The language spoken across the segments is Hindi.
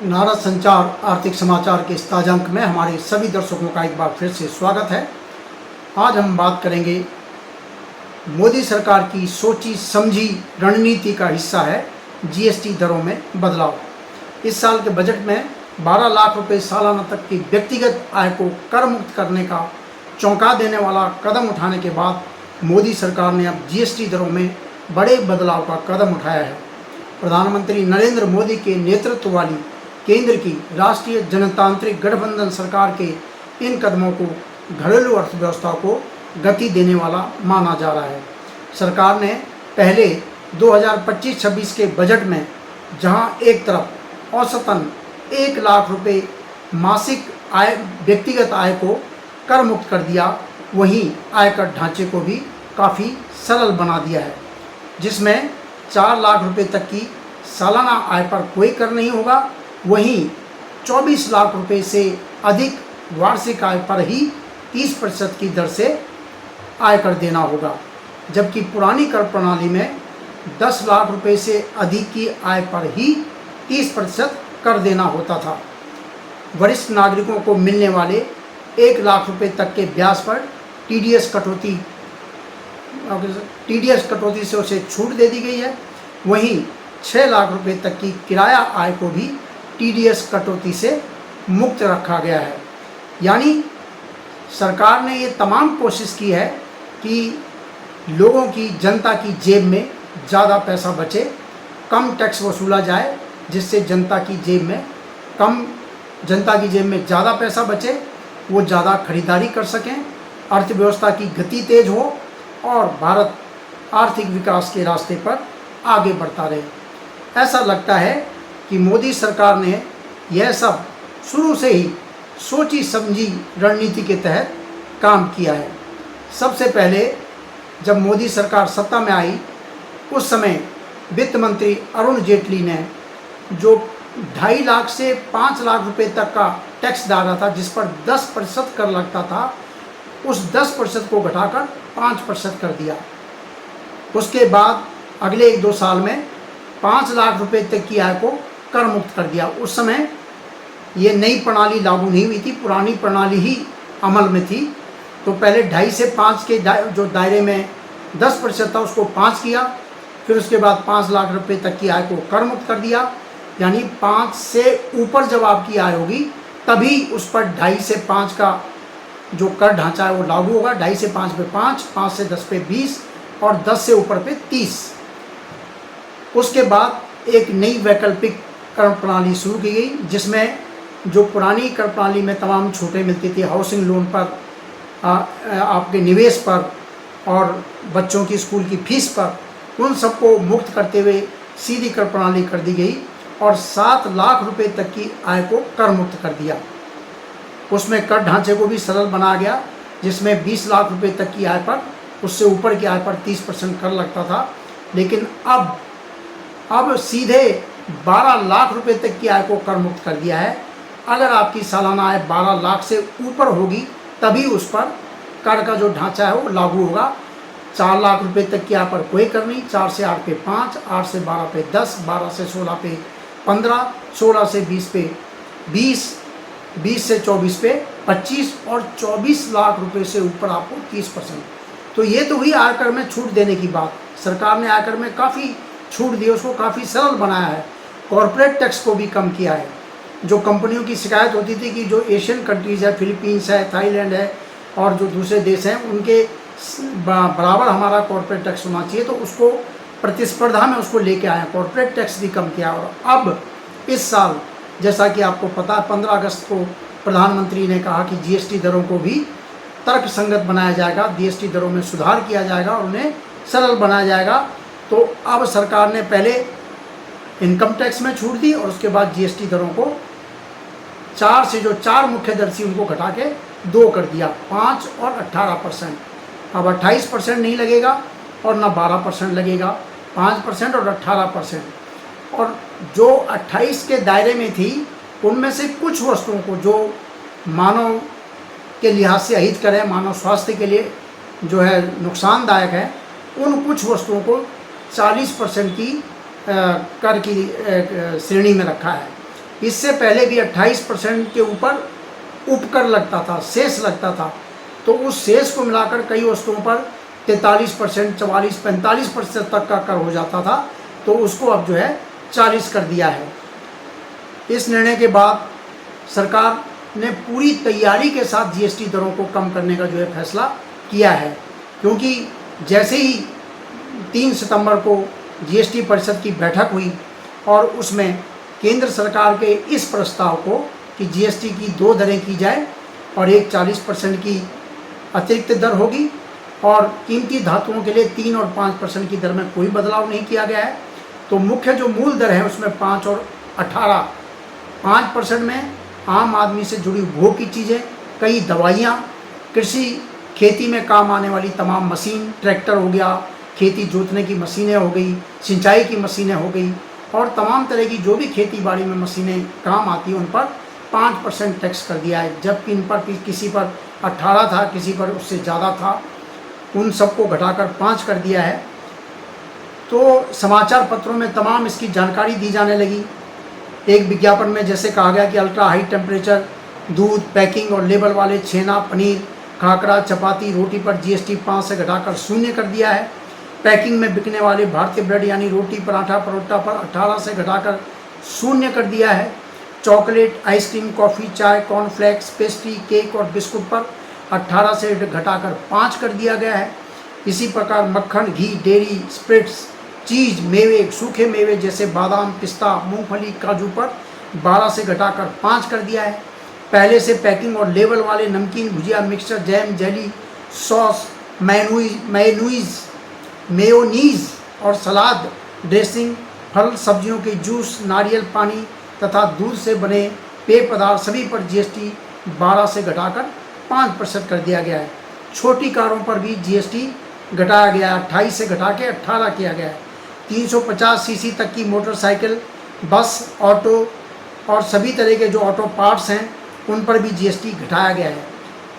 नारद संचार आर्थिक समाचार के इस ताजा अंक में हमारे सभी दर्शकों का एक बार फिर से स्वागत है। आज हम बात करेंगे मोदी सरकार की सोची समझी रणनीति का हिस्सा है जीएसटी दरों में बदलाव। इस साल के बजट में 12 लाख रुपए सालाना तक की व्यक्तिगत आय को कर मुक्त करने का चौंका देने वाला कदम उठाने के बाद मोदी सरकार ने अब जीएसटी दरों में बड़े बदलाव का कदम उठाया है। प्रधानमंत्री नरेंद्र मोदी के नेतृत्व वाली केंद्र की राष्ट्रीय जनतांत्रिक गठबंधन सरकार के इन कदमों को घरेलू अर्थव्यवस्था को गति देने वाला माना जा रहा है। सरकार ने पहले 2025-26 के बजट में जहां एक तरफ औसतन 1 लाख रुपए मासिक आय व्यक्तिगत आय को कर मुक्त कर दिया, वहीं आयकर ढांचे को भी काफ़ी सरल बना दिया है, जिसमें 4 लाख रुपए तक की सालाना आय पर कोई कर नहीं होगा। वहीं 24 लाख रुपए से अधिक वार्षिक आय पर ही 30% की दर से आयकर देना होगा, जबकि पुरानी कर प्रणाली में 10 लाख रुपए से अधिक की आय पर ही 30% कर देना होता था। वरिष्ठ नागरिकों को मिलने वाले 1 लाख रुपए तक के ब्याज पर टीडीएस कटौती से उसे छूट दे दी गई है। वहीं 6 लाख रुपए तक की किराया आय को भी टीडीएस कटौती से मुक्त रखा गया है। यानी सरकार ने ये तमाम कोशिश की है कि लोगों की, जनता की जेब में ज़्यादा पैसा बचे, कम टैक्स वसूला जाए, जिससे जनता की जेब में ज़्यादा पैसा बचे, वो ज़्यादा खरीदारी कर सकें, अर्थव्यवस्था की गति तेज हो और भारत आर्थिक विकास के रास्ते पर आगे बढ़ता रहे। ऐसा लगता है कि मोदी सरकार ने यह सब शुरू से ही सोची समझी रणनीति के तहत काम किया है। सबसे पहले जब मोदी सरकार सत्ता में आई, उस समय वित्त मंत्री अरुण जेटली ने जो 2.5 लाख से 5 लाख रुपए तक का टैक्स डाला था, जिस पर 10% कर लगता था, उस 10% को घटाकर 5% कर दिया। उसके बाद अगले 1-2 साल में 5 लाख रुपए तक की आय को कर मुक्त कर दिया। उस समय ये नई प्रणाली लागू नहीं हुई थी, पुरानी प्रणाली ही अमल में थी। तो पहले 2.5 से 5 के जो दायरे में 10% था, उसको 5 किया। फिर उसके बाद 5 लाख रुपए तक की आय को कर मुक्त कर दिया। यानी 5 से ऊपर जब आपकी आय होगी, तभी उस पर 2.5 से 5 का जो कर ढांचा है वो लागू होगा। 2.5 से 5 पे 5, 5 से 10 पे 20 और 10 से ऊपर पे 30। उसके बाद एक नई वैकल्पिक कर प्रणाली शुरू की गई, जिसमें जो पुरानी कर प्रणाली में तमाम छूटें मिलती थी, हाउसिंग लोन पर, आपके निवेश पर और बच्चों की स्कूल की फीस पर, उन सबको मुक्त करते हुए सीधी कर प्रणाली कर दी गई और 7 लाख रुपए तक की आय को कर मुक्त कर दिया। उसमें कर ढांचे को भी सरल बनाया गया, जिसमें 20 लाख रुपए तक की आय पर, उससे ऊपर की आय पर 30% कर लगता था। लेकिन अब सीधे 12 लाख रुपए तक की आय को कर मुक्त कर दिया है। अगर आपकी सालाना आय 12 लाख से ऊपर होगी, तभी उस पर कर का जो ढांचा है वो लागू होगा। 4 लाख रुपए तक की आय पर कोई कर नहीं, 4 से 8 पे 5, 8 से 12 पे 10, 12 से 16 पे 15, 16 से 20 पे 20, 20 से 24 पे 25 और 24 लाख रुपए से ऊपर आपको 30%। तो ये तो हुई आयकर में छूट देने की बात। सरकार ने आयकर में काफ़ी छूट दी, उसको काफ़ी सरल बनाया है। कॉरपोरेट टैक्स को भी कम किया है। जो कंपनियों की शिकायत होती थी कि जो एशियन कंट्रीज़ है, फिलीपींस है, थाईलैंड है और जो दूसरे देश हैं, उनके बराबर हमारा कॉरपोरेट टैक्स होना चाहिए, तो उसको प्रतिस्पर्धा में उसको लेके आए, कॉरपोरेट टैक्स भी कम किया। और अब इस साल, जैसा कि आपको पता है, 15 अगस्त को प्रधानमंत्री ने कहा कि जीएसटी दरों को भी तर्कसंगत बनाया जाएगा, जीएसटी दरों में सुधार किया जाएगा और उन्हें सरल बनाया जाएगा। तो अब सरकार ने पहले इनकम टैक्स में छूट दी और उसके बाद जीएसटी दरों को 4 से जो 4 मुख्य दर थी उनको घटा के 2 कर दिया, 5 और 18%। अब 28% नहीं लगेगा और ना 12% लगेगा, 5% और 18%। और जो 28 के दायरे में थी, उनमें से कुछ वस्तुओं को जो मानव के लिहाज से अहितकर है, मानव स्वास्थ्य के लिए जो है नुकसानदायक है, उन कुछ वस्तुओं को 40% की कर की श्रेणी में रखा है। इससे पहले भी 28% के ऊपर उपकर लगता था, शेष लगता था। तो उस शेष को मिलाकर कई वस्तुओं पर 43%, 44, 45% तक का कर हो जाता था, तो उसको अब जो है 40 कर दिया है। इस निर्णय के बाद सरकार ने पूरी तैयारी के साथ जीएसटी दरों को कम करने का जो है फैसला किया है, क्योंकि जैसे ही 3 सितंबर को जीएसटी परिषद की बैठक हुई और उसमें केंद्र सरकार के इस प्रस्ताव को कि जीएसटी की 2 दरें की जाए और एक 40% की अतिरिक्त दर होगी और कीमती धातुओं के लिए 3 और 5% की दर में कोई बदलाव नहीं किया गया है। तो मुख्य जो मूल दर है उसमें 5 और 18, 5% में आम आदमी से जुड़ी उपभोग की चीज़ें, कई दवाइयाँ, कृषि खेती में काम आने वाली तमाम मशीन, ट्रैक्टर हो गया, खेती जोतने की मशीनें हो गई, सिंचाई की मशीनें हो गई और तमाम तरह की जो भी खेती बाड़ी में मशीनें काम आती हैं उन पर 5% टैक्स कर दिया है। जबकि इन पर किसी पर 18 था, किसी पर उससे ज़्यादा था, उन सबको घटाकर 5 कर दिया है। तो समाचार पत्रों में तमाम इसकी जानकारी दी जाने लगी। एक विज्ञापन में जैसे कहा गया कि अल्ट्रा हाई टेम्परेचर दूध, पैकिंग और लेबल वाले छेना, पनीर, खाकरा, चपाती, रोटी पर जीएसटी 5 से घटाकर 0 कर दिया है। पैकिंग में बिकने वाले भारतीय ब्रेड यानी रोटी, पराठा, परोठा पर 18 से घटाकर 0 कर दिया है। चॉकलेट, आइसक्रीम, कॉफ़ी, चाय, कॉर्नफ्लेक्स, पेस्ट्री, केक और बिस्कुट पर 18 से घटाकर 5 कर दिया गया है। इसी प्रकार मक्खन, घी, डेयरी, स्प्रिट्स, चीज़, मेवे, सूखे मेवे जैसे बादाम, पिस्ता, मूंगफली, काजू पर 12 से घटाकर 5 कर दिया है। पहले से पैकिंग और लेबल वाले नमकीन, भुजिया, mixture, jam, jelly, sauce, mayonnaise और सलाद ड्रेसिंग, फल सब्जियों के जूस, नारियल पानी तथा दूध से बने पेय पदार्थ सभी पर जीएसटी 12 से घटाकर 5% कर दिया गया है। छोटी कारों पर भी जीएसटी घटाया गया है, 28 से घटा के 18 किया गया है। 350 सीसी तक की मोटरसाइकिल, बस, ऑटो और सभी तरह के जो ऑटो पार्ट्स हैं उन पर भी जीएसटी घटाया गया है।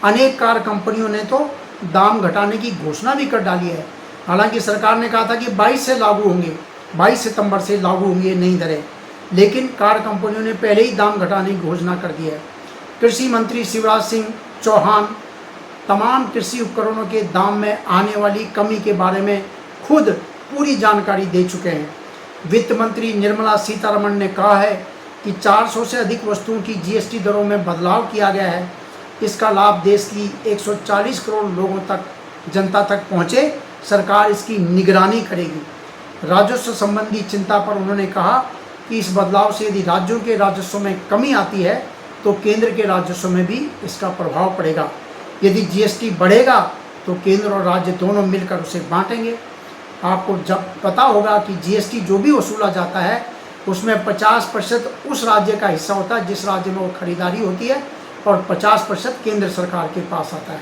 अनेक कार कंपनियों ने तो दाम घटाने की घोषणा भी कर डाली है। हालांकि सरकार ने कहा था कि 22 से लागू होंगे, 22 सितंबर से लागू होंगी ये नई दरें, लेकिन कार कंपनियों ने पहले ही दाम घटाने की घोषणा कर दी है। कृषि मंत्री शिवराज सिंह चौहान तमाम कृषि उपकरणों के दाम में आने वाली कमी के बारे में खुद पूरी जानकारी दे चुके हैं। वित्त मंत्री निर्मला सीतारमण ने कहा है कि 400 से अधिक वस्तुओं की जीएसटी दरों में बदलाव किया गया है। इसका लाभ देश की 140 करोड़ लोगों तक, जनता तक पहुँचे। सरकार इसकी निगरानी करेगी। राजस्व संबंधी चिंता पर उन्होंने कहा कि इस बदलाव से यदि राज्यों के राजस्व में कमी आती है तो केंद्र के राजस्व में भी इसका प्रभाव पड़ेगा। यदि जीएसटी बढ़ेगा तो केंद्र और राज्य दोनों मिलकर उसे बांटेंगे। आपको जब पता होगा कि जीएसटी जो भी वसूला जाता है उसमें 50% उस राज्य का हिस्सा होता है जिस राज्य में वो खरीदारी होती है और 50% केंद्र सरकार के पास आता है।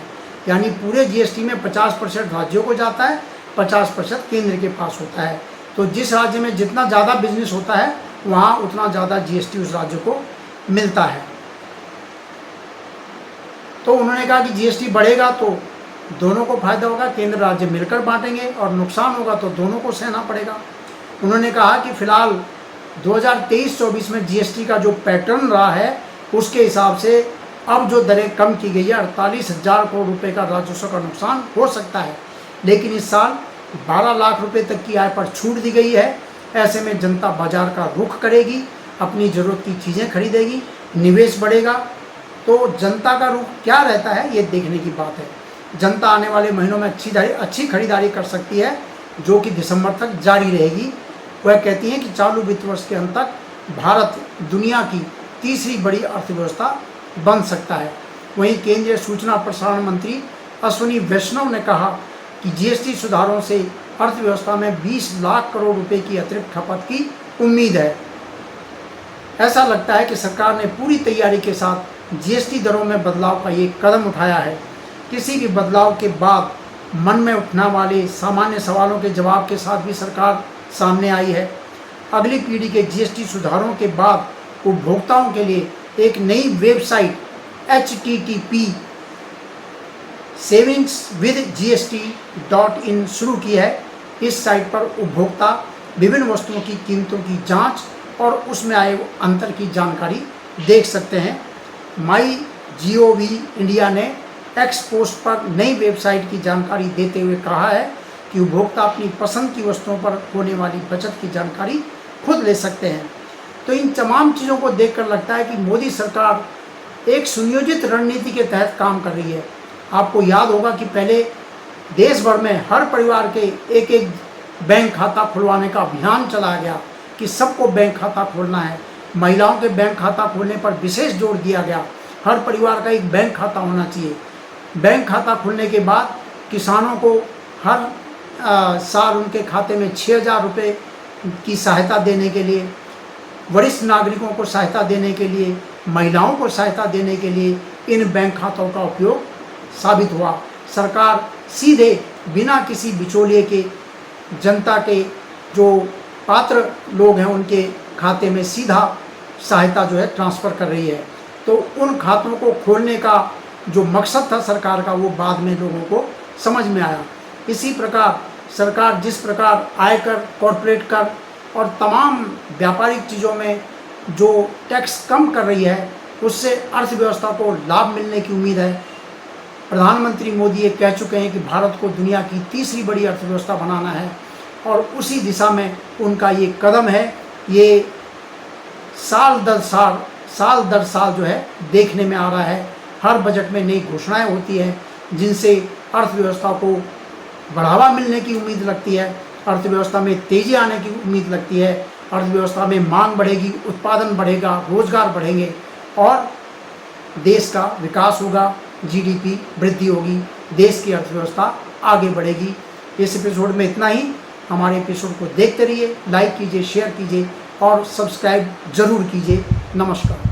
यानी पूरे जीएसटी में 50% राज्यों को जाता है, 50% केंद्र के पास होता है। तो जिस राज्य में जितना ज़्यादा बिजनेस होता है वहाँ उतना ज़्यादा जीएसटी उस राज्य को मिलता है। तो उन्होंने कहा कि जीएसटी बढ़ेगा तो दोनों को फायदा होगा, केंद्र राज्य मिलकर बांटेंगे, और नुकसान होगा तो दोनों को सहना पड़ेगा। उन्होंने कहा कि फिलहाल 2023-24 में जीएसटी का जो पैटर्न रहा है उसके हिसाब से अब जो दरें कम की गई है 48,000 करोड़ रुपए का राजस्व का नुकसान हो सकता है। लेकिन इस साल 12 लाख रुपए तक की आय पर छूट दी गई है। ऐसे में जनता बाजार का रुख करेगी, अपनी ज़रूरत की चीज़ें खरीदेगी, निवेश बढ़ेगा। तो जनता का रुख क्या रहता है ये देखने की बात है। जनता आने वाले महीनों में अच्छी खरीदारी कर सकती है जो कि दिसंबर तक जारी रहेगी। वह कहती हैं कि चालू वित्त वर्ष के अंत तक भारत दुनिया की तीसरी बड़ी अर्थव्यवस्था बन सकता है। वहीं केंद्रीय सूचना प्रसारण मंत्री अश्विनी वैष्णव ने कहा कि जीएसटी सुधारों से अर्थव्यवस्था में 20 लाख करोड़ रुपए की अतिरिक्त खपत की उम्मीद है। ऐसा लगता है कि सरकार ने पूरी तैयारी के साथ जीएसटी दरों में बदलाव का ये कदम उठाया है। किसी भी बदलाव के बाद मन में उठने वाले सामान्य सवालों के जवाब के साथ भी सरकार सामने आई है। अगली पीढ़ी के जीएसटी सुधारों के बाद उपभोक्ताओं के लिए एक नई वेबसाइट http savingswithgst.in शुरू की है। इस साइट पर उपभोक्ता विभिन्न वस्तुओं की कीमतों की जांच और उसमें आए अंतर की जानकारी देख सकते हैं। MyGov इंडिया ने एक्स पोस्ट पर नई वेबसाइट की जानकारी देते हुए कहा है कि उपभोक्ता अपनी पसंद की वस्तुओं पर होने वाली बचत की जानकारी खुद ले सकते हैं। तो इन तमाम चीज़ों को देखकर लगता है कि मोदी सरकार एक सुनियोजित रणनीति के तहत काम कर रही है। आपको याद होगा कि पहले देश भर में हर परिवार के एक एक बैंक खाता खुलवाने का अभियान चलाया गया कि सबको बैंक खाता खोलना है। महिलाओं के बैंक खाता खोलने पर विशेष जोर दिया गया। हर परिवार का एक बैंक खाता होना चाहिए। बैंक खाता खुलने के बाद किसानों को हर साल उनके खाते में 6,000 रुपये की सहायता देने के लिए, वरिष्ठ नागरिकों को सहायता देने के लिए, महिलाओं को सहायता देने के लिए इन बैंक खातों का उपयोग साबित हुआ। सरकार सीधे बिना किसी बिचौलिए के जनता के जो पात्र लोग हैं उनके खाते में सीधा सहायता जो है ट्रांसफ़र कर रही है। तो उन खातों को खोलने का जो मकसद था सरकार का, वो बाद में लोगों को समझ में आया। इसी प्रकार सरकार जिस प्रकार आयकर, कॉर्पोरेट कर और तमाम व्यापारिक चीज़ों में जो टैक्स कम कर रही है, उससे अर्थव्यवस्था को लाभ मिलने की उम्मीद है। प्रधानमंत्री मोदी ये कह चुके हैं कि भारत को दुनिया की तीसरी बड़ी अर्थव्यवस्था बनाना है और उसी दिशा में उनका ये कदम है। ये साल दर साल जो है देखने में आ रहा है। हर बजट में नई घोषणाएं होती हैं जिनसे अर्थव्यवस्था को बढ़ावा मिलने की उम्मीद लगती है, अर्थव्यवस्था में तेज़ी आने की उम्मीद लगती है, अर्थव्यवस्था में मांग बढ़ेगी, उत्पादन बढ़ेगा, रोजगार बढ़ेंगे और देश का विकास होगा, GDP वृद्धि होगी, देश की अर्थव्यवस्था आगे बढ़ेगी। इस एपिसोड में इतना ही। हमारे एपिसोड को देखते रहिए, लाइक कीजिए, शेयर कीजिए और सब्सक्राइब ज़रूर कीजिए। नमस्कार।